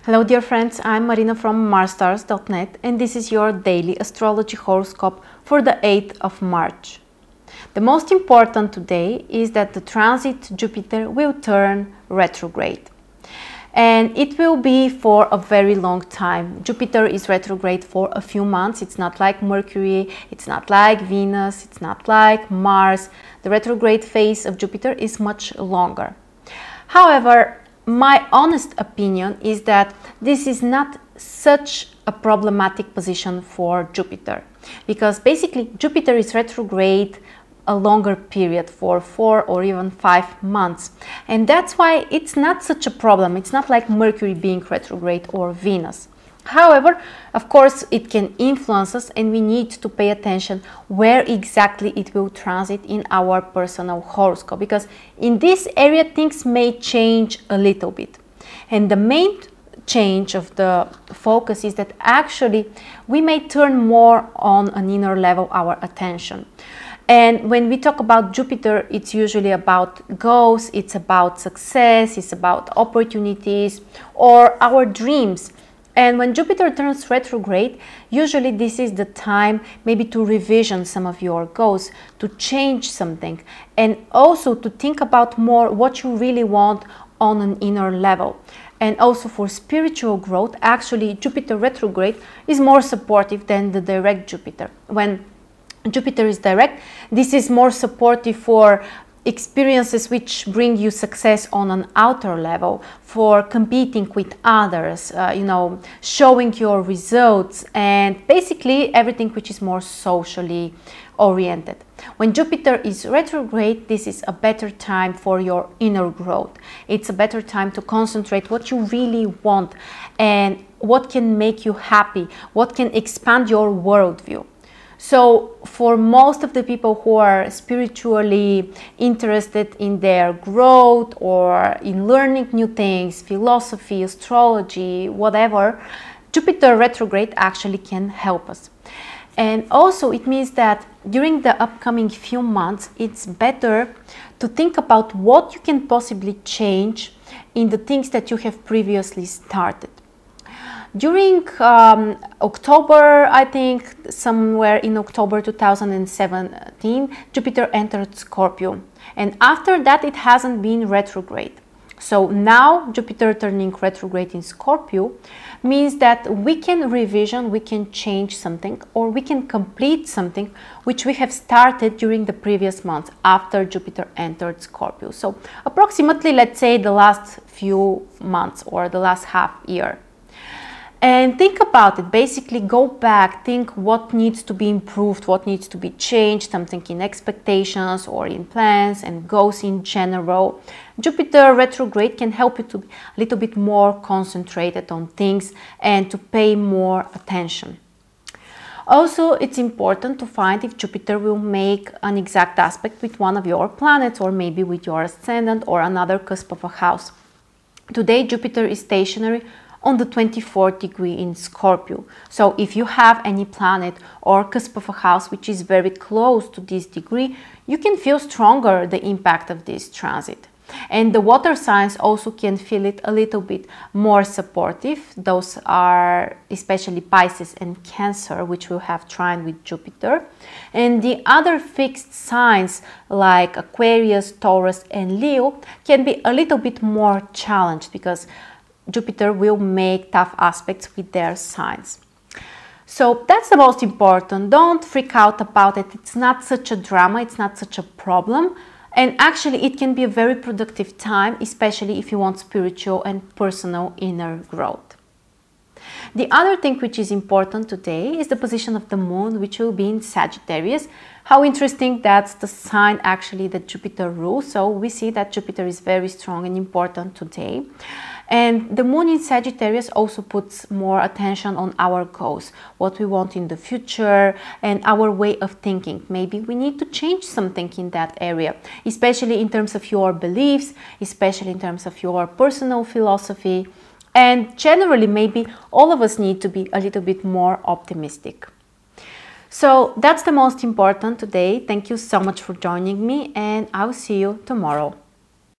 Hello dear friends, I'm Marina from marsstars.net and this is your daily astrology horoscope for the 8th of March. The most important today is that the transit Jupiter will turn retrograde. And it will be for a very long time. Jupiter is retrograde for a few months. It's not like Mercury, it's not like Venus, it's not like Mars. The retrograde phase of Jupiter is much longer. However, my honest opinion is that this is not such a problematic position for Jupiter, because basically Jupiter is retrograde a longer period for 4 or even 5 months, and that's why it's not such a problem. It's not like Mercury being retrograde or Venus. However, of course, it can influence us and we need to pay attention where exactly it will transit in our personal horoscope, because in this area things may change a little bit. And the main change of the focus is that actually we may turn more on an inner level our attention. And when we talk about Jupiter, it's usually about goals, it's about success, it's about opportunities or our dreams. And when Jupiter turns retrograde, usually this is the time maybe to revision some of your goals, to change something, and also to think about more what you really want on an inner level. And also for spiritual growth, actually Jupiter retrograde is more supportive than the direct Jupiter. When Jupiter is direct, this is more supportive for experiences which bring you success on an outer level, for competing with others, showing your results, and basically everything which is more socially oriented. When Jupiter is retrograde, this is a better time for your inner growth. It's a better time to concentrate what you really want and what can make you happy, what can expand your worldview. So for most of the people who are spiritually interested in their growth or in learning new things, philosophy, astrology, whatever, Jupiter retrograde actually can help us. And also it means that during the upcoming few months, it's better to think about what you can possibly change in the things that you have previously started. During October, I think somewhere in October 2017, Jupiter entered Scorpio, and after that it hasn't been retrograde. So now Jupiter turning retrograde in Scorpio means that we can revision, we can change something, or we can complete something which we have started during the previous months after Jupiter entered Scorpio. So approximately, let's say, the last few months or the last half year. And think about it, basically go back, think what needs to be improved, what needs to be changed, something in expectations or in plans and goals in general. Jupiter retrograde can help you to be a little bit more concentrated on things and to pay more attention. Also, it's important to find if Jupiter will make an exact aspect with one of your planets or maybe with your ascendant or another cusp of a house. Today, Jupiter is stationary on the 24th degree in Scorpio. So if you have any planet or cusp of a house which is very close to this degree, you can feel stronger the impact of this transit. And the water signs also can feel it a little bit more supportive. Those are especially Pisces and Cancer, which will have trine with Jupiter. And the other fixed signs like Aquarius, Taurus and Leo can be a little bit more challenged because Jupiter will make tough aspects with their signs. So that's the most important. Don't freak out about it. It's not such a drama, it's not such a problem. And actually it can be a very productive time, especially if you want spiritual and personal inner growth. The other thing which is important today is the position of the moon, which will be in Sagittarius. How interesting, that's the sign actually that Jupiter rules. So we see that Jupiter is very strong and important today. And the moon in Sagittarius also puts more attention on our goals, what we want in the future and our way of thinking. Maybe we need to change something in that area, especially in terms of your beliefs, especially in terms of your personal philosophy. And generally, maybe all of us need to be a little bit more optimistic. So that's the most important today. Thank you so much for joining me, and I'll see you tomorrow.